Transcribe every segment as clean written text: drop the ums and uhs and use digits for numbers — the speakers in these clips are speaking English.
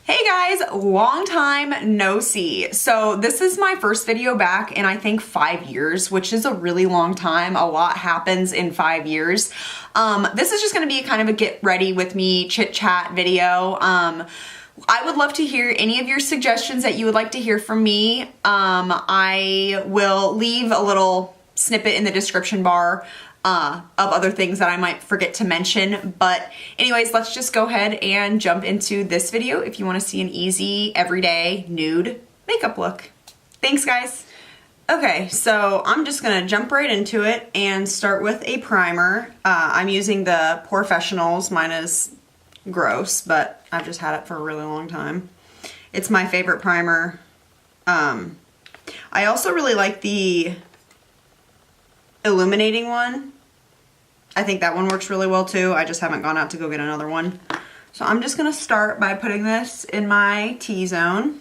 Hey guys, long time no see. So this is my first video back in I think 5 years, which is a really long time. A lot happens in 5 years. This is just gonna be kind of a get ready with me chit chat video. I would love to hear any of your suggestions that you would like to hear from me. I will leave a little snippet in the description bar of other things that I might forget to mention. But anyways, let's just go ahead and jump into this video if you want to see an easy, everyday, nude makeup look. Thanks, guys. Okay, so I'm just gonna jump right into it and start with a primer. I'm using the Porefessionals. Mine is gross, but I've just had it for a really long time. It's my favorite primer. I also really like the illuminating one. I think that one works really well too. I just haven't gone out to go get another one. So I'm just gonna start by putting this in my T-zone.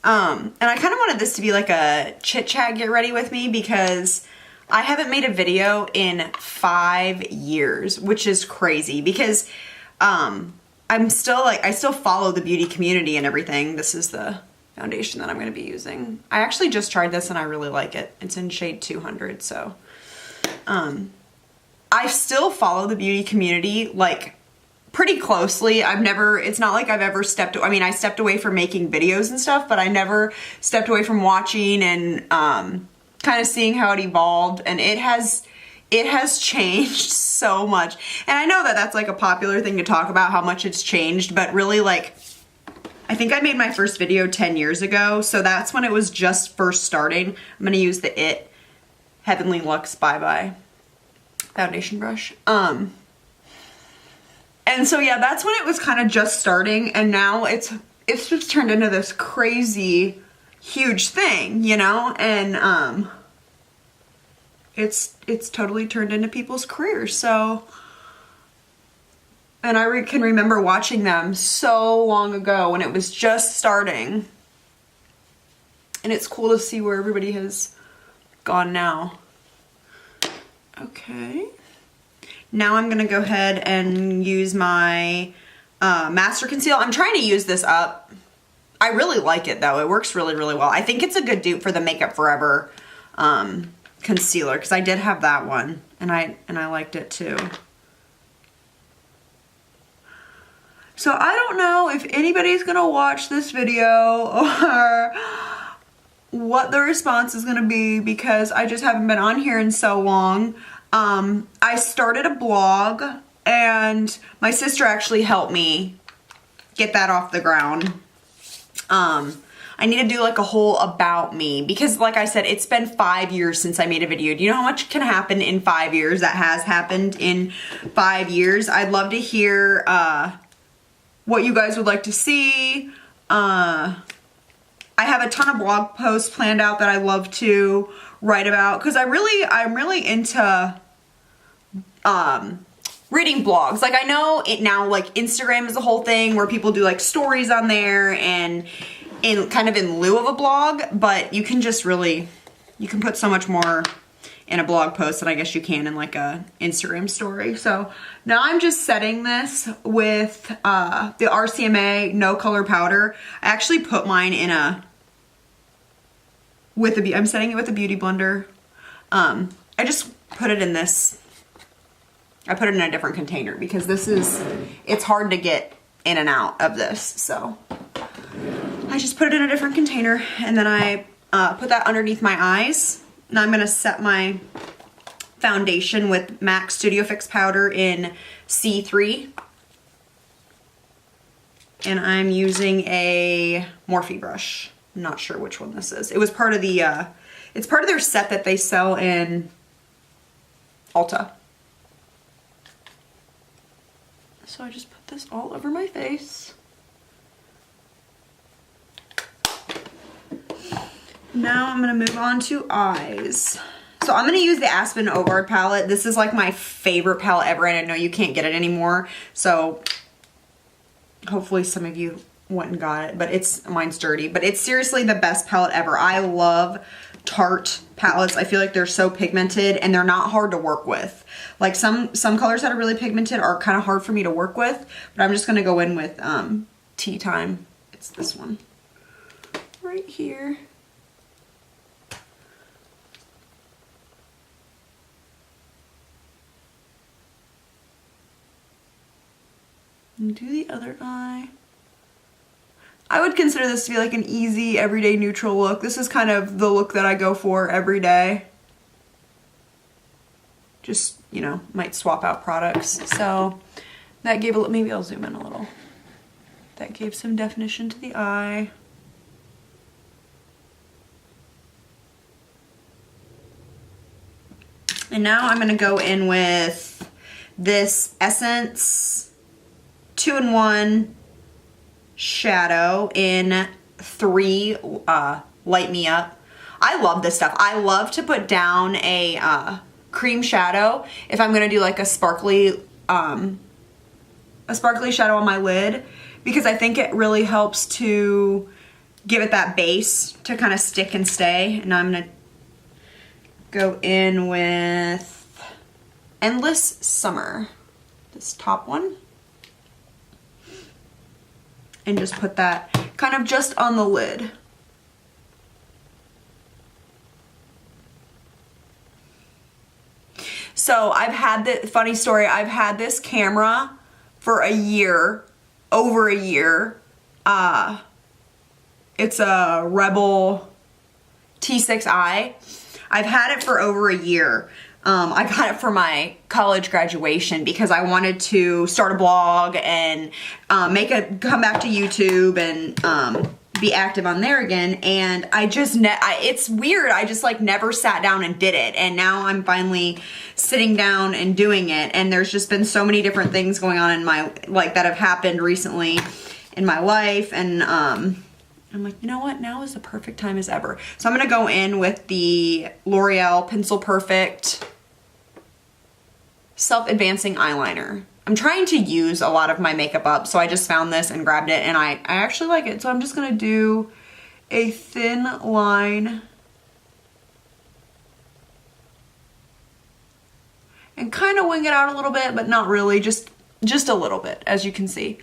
And I kind of wanted this to be like a chit chat get ready with me because I haven't made a video in 5 years, which is crazy because I'm still like, I still follow the beauty community and everything. This is the foundation that I'm going to be using. I actually just tried this and I really like it. It's in shade 200. So I still follow the beauty community like pretty closely. It's not like I've ever I stepped away from making videos and stuff, but I never stepped away from watching and kind of seeing how it evolved, and it has changed so much. And I know that that's like a popular thing to talk about, how much it's changed, but really, like, I think I made my first video 10 years ago, so that's when it was just first starting. I'm gonna use the Heavenly Luxe Bye Bye foundation brush. And so yeah, that's when it was kind of just starting, and now it's just turned into this crazy huge thing, you know? And it's totally turned into people's careers. So, and I can remember watching them so long ago when it was just starting, and it's cool to see where everybody has gone now. Okay, now I'm gonna go ahead and use my Master Conceal. I'm trying to use this up. I really like it though. It works really, really well. I think it's a good dupe for the Makeup Forever concealer, because I did have that one and I liked it too. So I don't know if anybody's gonna watch this video or what the response is gonna be, because I just haven't been on here in so long. I started a blog and my sister actually helped me get that off the ground. I need to do like a whole about me, because like I said, it's been 5 years since I made a video. Do you know how much can happen in 5 years? That has happened in 5 years. I'd love to hear what you guys would like to see. I have a ton of blog posts planned out that I love to write about, because I'm really into reading blogs. Like, I know it now, like Instagram is a whole thing where people do like stories on there and kind of in lieu of a blog, but you can just really, you can put so much more in a blog post than I guess you can in like a Instagram story. So now I'm just setting this with the RCMA No Color Powder. I actually put mine in I'm setting it with a beauty blender. I just put it in this, I put it in a different container because it's hard to get in and out of this. So I just put it in a different container, and then I put that underneath my eyes. Now I'm gonna set my foundation with MAC Studio Fix powder in C3. And I'm using a Morphe brush. I'm not sure which one this is. It was part of the, it's part of their set that they sell in Ulta. So I just put this all over my face. Now I'm gonna move on to eyes. So I'm gonna use the Aspen Ovard palette. This is like my favorite palette ever, and I know you can't get it anymore. So hopefully some of you went and got it, but mine's dirty. But it's seriously the best palette ever. I love Tarte palettes. I feel like they're so pigmented and they're not hard to work with. Like some colors that are really pigmented are kind of hard for me to work with, but I'm just gonna go in with Tea Time. It's this one right here. And do the other eye. I would consider this to be like an easy, everyday neutral look. This is kind of the look that I go for every day. Just, you know, might swap out products. So that gave a, maybe I'll zoom in a little. That gave some definition to the eye. And now I'm gonna go in with this Essence 2-in-1 shadow in 3 Light Me Up. I love this stuff. I love to put down a cream shadow if I'm gonna do like a sparkly shadow on my lid, because I think it really helps to give it that base to kind of stick and stay. And I'm gonna go in with Endless Summer, this top one. And just put that kind of just on the lid. So I've had the funny story, I've had this camera for a year, over a year. It's a Rebel T6i. I've had it for over a year. I got it for my college graduation because I wanted to start a blog and come back to YouTube and be active on there again. And I just, it's weird. I just like never sat down and did it. And now I'm finally sitting down and doing it. And there's just been so many different things going on in my, like that have happened recently in my life. And I'm like, you know what? Now is the perfect time as ever. So I'm going to go in with the L'Oreal Pencil Perfect Self-Advancing Eyeliner. I'm trying to use a lot of my makeup up, so I just found this and grabbed it, and I actually like it. So I'm just going to do a thin line and kind of wing it out a little bit, but not really, just a little bit, as you can see.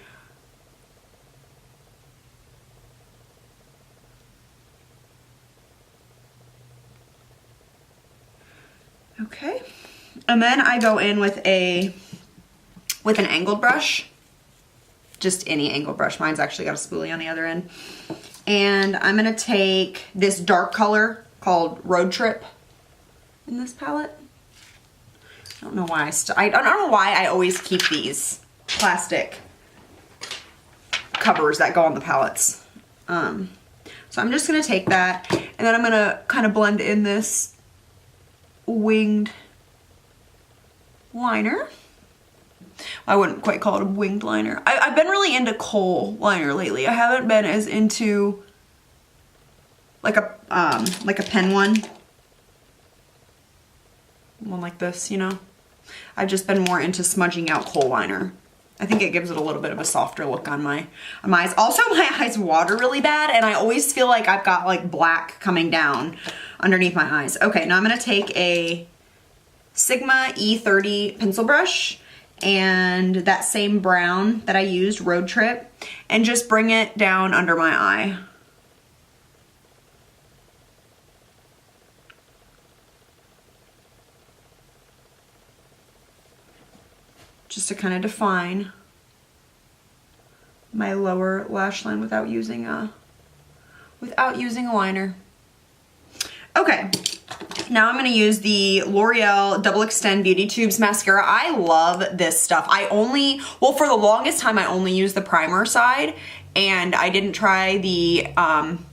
Okay, and then I go in with an angled brush, just any angled brush. Mine's actually got a spoolie on the other end. And I'm gonna take this dark color called Road Trip in this palette. I don't know why I don't know why I always keep these plastic covers that go on the palettes. So I'm just gonna take that, and then I'm gonna kind of blend in this winged liner. I wouldn't quite call it a winged liner. I've been really into kohl liner lately. I haven't been as into like a pen one like this, you know. I've just been more into smudging out kohl liner. I think it gives it a little bit of a softer look on my eyes. Also, my eyes water really bad, and I always feel like I've got like black coming down underneath my eyes. Okay, now I'm gonna take a Sigma E30 pencil brush and that same brown that I used, Road Trip, and just bring it down under my eye. Just to kind of define my lower lash line without using a liner. Okay, now I'm gonna use the L'Oreal Double Extend Beauty Tubes Mascara. I love this stuff. Well, for the longest time, I only used the primer side, and I didn't try the,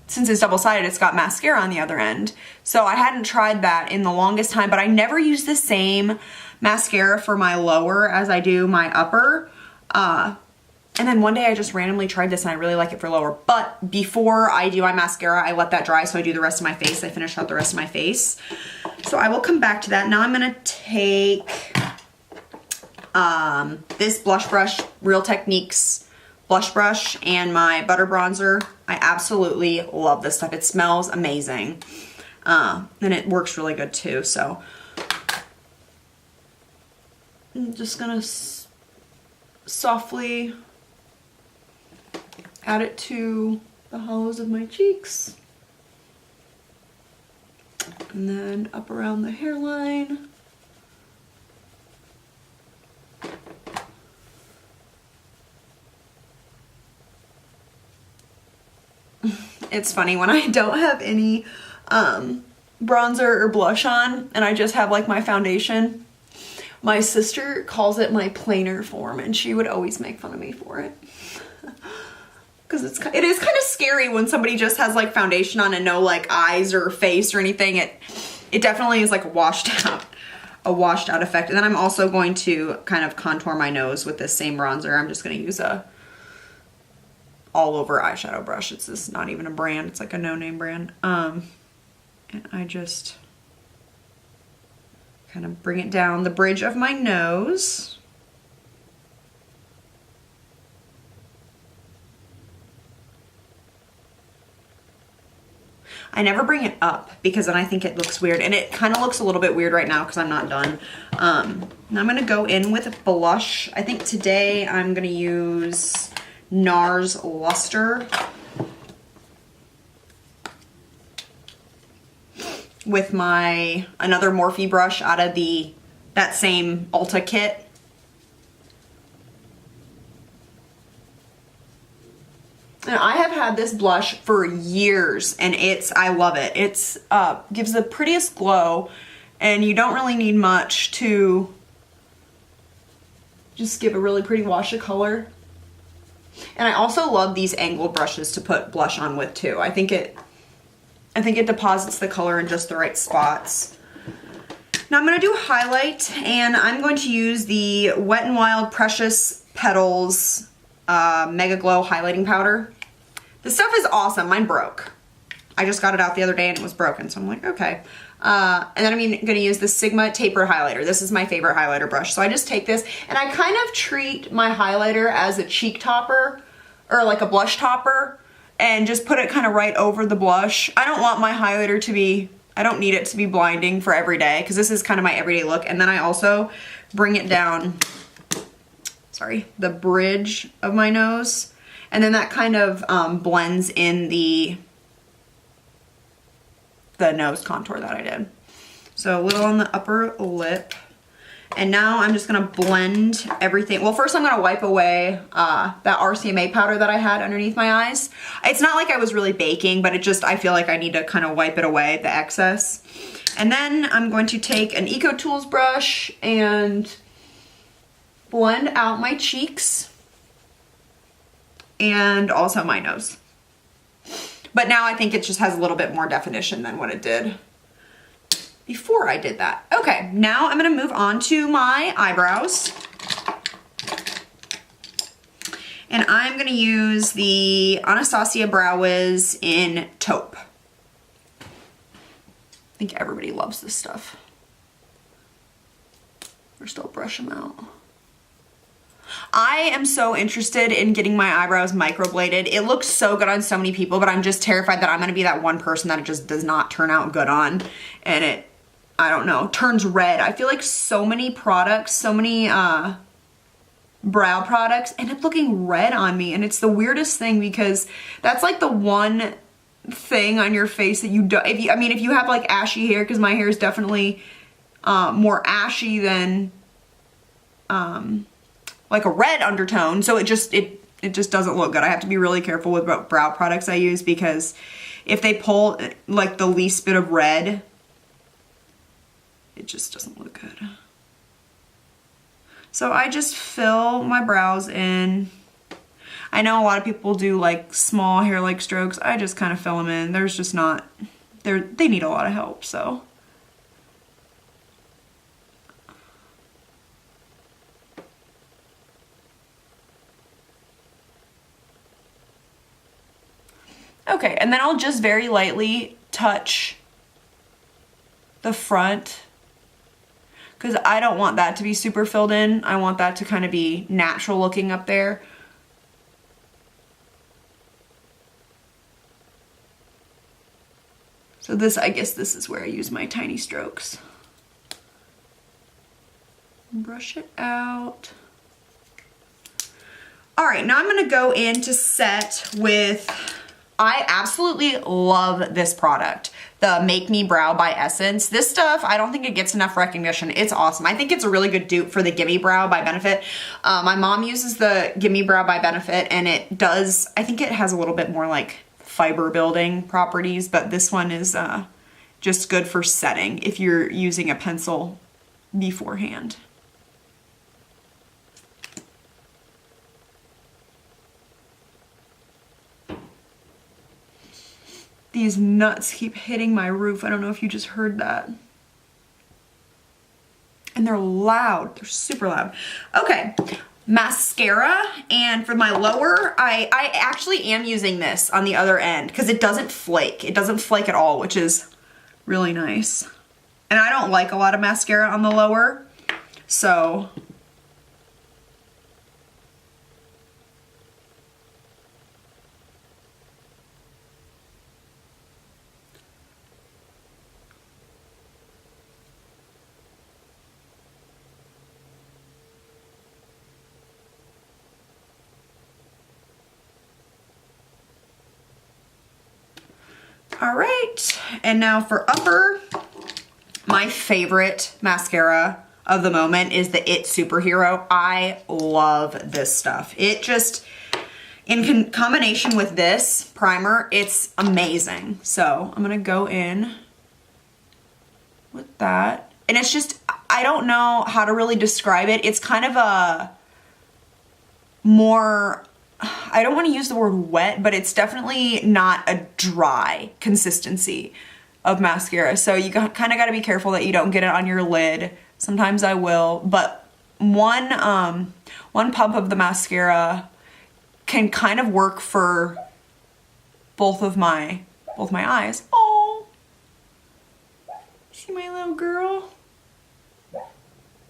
since it's double-sided, it's got mascara on the other end. So I hadn't tried that in the longest time, but I never use the same mascara for my lower as I do my upper. And then one day I just randomly tried this and I really like it for lower. But before I do my mascara, I let that dry, so I do the rest of my face. I finish out the rest of my face. So I will come back to that. Now I'm gonna take this blush brush, Real Techniques blush brush, and my butter bronzer. I absolutely love this stuff. It smells amazing. And it works really good too. So I'm just gonna softly add it to the hollows of my cheeks. And then up around the hairline. It's funny when I don't have any bronzer or blush on and I just have like my foundation. My sister calls it my plainer form and she would always make fun of me for it. Because it is kind of scary when somebody just has like foundation on and no like eyes or face or anything. It definitely is like a washed out effect. And then I'm also going to kind of contour my nose with this same bronzer. I'm just going to use a all over eyeshadow brush. It's just not even a brand. It's like a no-name brand. And I just kind of bring it down the bridge of my nose. I never bring it up because then I think it looks weird, and it kind of looks a little bit weird right now because I'm not done. Now I'm gonna go in with blush. I think today I'm gonna use NARS Luster with my another Morphe brush out of that same Ulta kit. And I have had this blush for years and I love it. It's gives the prettiest glow and you don't really need much to just give a really pretty wash of color. And I also love these angled brushes to put blush on with too. I think it deposits the color in just the right spots. Now I'm gonna do highlight and I'm going to use the Wet n Wild Precious Petals Mega Glow highlighting powder. This stuff is awesome. Mine broke. I just got it out the other day and it was broken, so I'm like, okay. And then I'm gonna use the Sigma Taper Highlighter. This is my favorite highlighter brush. So I just take this and I kind of treat my highlighter as a cheek topper or like a blush topper and just put it kind of right over the blush. I don't want my highlighter to be, I don't need it to be blinding for every day because this is kind of my everyday look. And then I also bring it down, sorry, the bridge of my nose. And then that kind of blends in the nose contour that I did. So a little on the upper lip. And now I'm just gonna blend everything. Well, first I'm gonna wipe away that RCMA powder that I had underneath my eyes. It's not like I was really baking, but I feel like I need to kind of wipe it away, the excess. And then I'm going to take an Eco Tools brush and blend out my cheeks and also my nose. But now I think it just has a little bit more definition than what it did before I did that. Okay, now I'm gonna move on to my eyebrows. And I'm gonna use the Anastasia Brow Wiz in Taupe. I think everybody loves this stuff. First I'll brush them out. I am so interested in getting my eyebrows microbladed. It looks so good on so many people, but I'm just terrified that I'm gonna be that one person that it just does not turn out good on. And it, I don't know, turns red. I feel like so many products, so many brow products end up looking red on me. And it's the weirdest thing because that's like the one thing on your face that you don't, if you have like ashy hair, because my hair is definitely more ashy than like a red undertone, so it just doesn't look good. I have to be really careful with what brow products I use because if they pull like the least bit of red, it just doesn't look good. So I just fill my brows in. I know a lot of people do like small hair-like strokes. I just kind of fill them in. There's just not, they need a lot of help, so. Okay, and then I'll just very lightly touch the front because I don't want that to be super filled in. I want that to kind of be natural looking up there. So So this, I guess this is where I use my tiny strokes. Brush it out. All right, now I'm gonna go in to set with, I absolutely love this product, the Make Me Brow by Essence. This stuff, I don't think it gets enough recognition. It's awesome. I think it's a really good dupe for the Gimme Brow by Benefit. My mom uses the Gimme Brow by Benefit, and it does, I think it has a little bit more like fiber building properties, but this one is just good for setting if you're using a pencil beforehand. These nuts keep hitting my roof. I don't know if you just heard that. And they're loud. They're super loud. Okay, mascara. And for my lower, I actually am using this on the other end because it doesn't flake. It doesn't flake at all, which is really nice. And I don't like a lot of mascara on the lower, so. All right, and now for upper, my favorite mascara of the moment is the It Superhero. I love this stuff. It just, in combination with this primer, it's amazing. So I'm gonna go in with that. And it's just, I don't know how to really describe it. It's kind of a more, I don't want to use the word wet, but it's definitely not a dry consistency of mascara. So you kind of got to be careful that you don't get it on your lid. Sometimes I will, but one pump of the mascara can kind of work for both my eyes. Oh, see my little girl?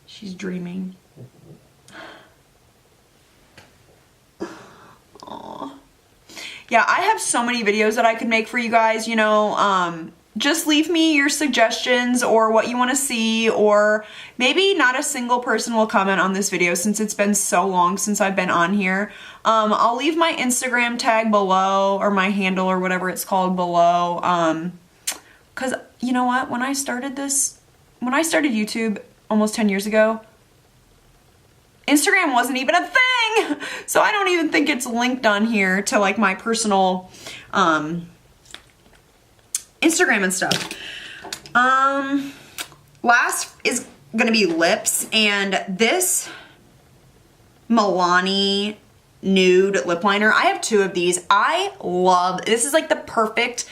She's dreaming. Yeah, I have so many videos that I could make for you guys, you know, just leave me your suggestions or what you want to see, or maybe not a single person will comment on this video since it's been so long since I've been on here. I'll leave my Instagram tag below, or my handle or whatever it's called below, because you know what, when I started YouTube almost 10 years ago, Instagram wasn't even a thing, so I don't even think it's linked on here to like my personal Instagram and stuff. Last is gonna be lips, and this Milani Nude lip liner, I have two of these. I love, this is like the perfect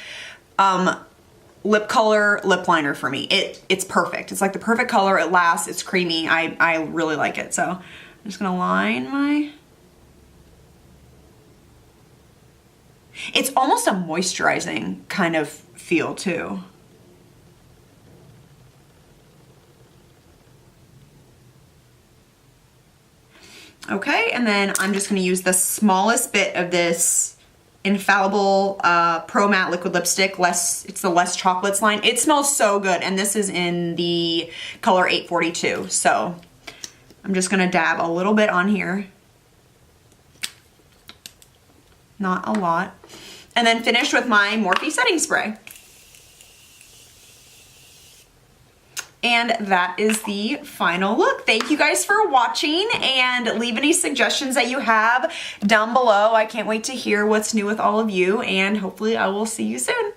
lip color lip liner for me. It's perfect. It's like the perfect color. It lasts, it's creamy. I really like it. So I'm just gonna line my, it's almost a moisturizing kind of feel too. Okay, and then I'm just gonna use the smallest bit of this Infallible Pro Matte Liquid Lipstick. It's the Less Chocolates line. It smells so good, and this is in the color 842. So I'm just gonna dab a little bit on here. Not a lot. And then finish with my Morphe setting spray. And that is the final look. Thank you guys for watching, and leave any suggestions that you have down below. I can't wait to hear what's new with all of you, and hopefully I will see you soon.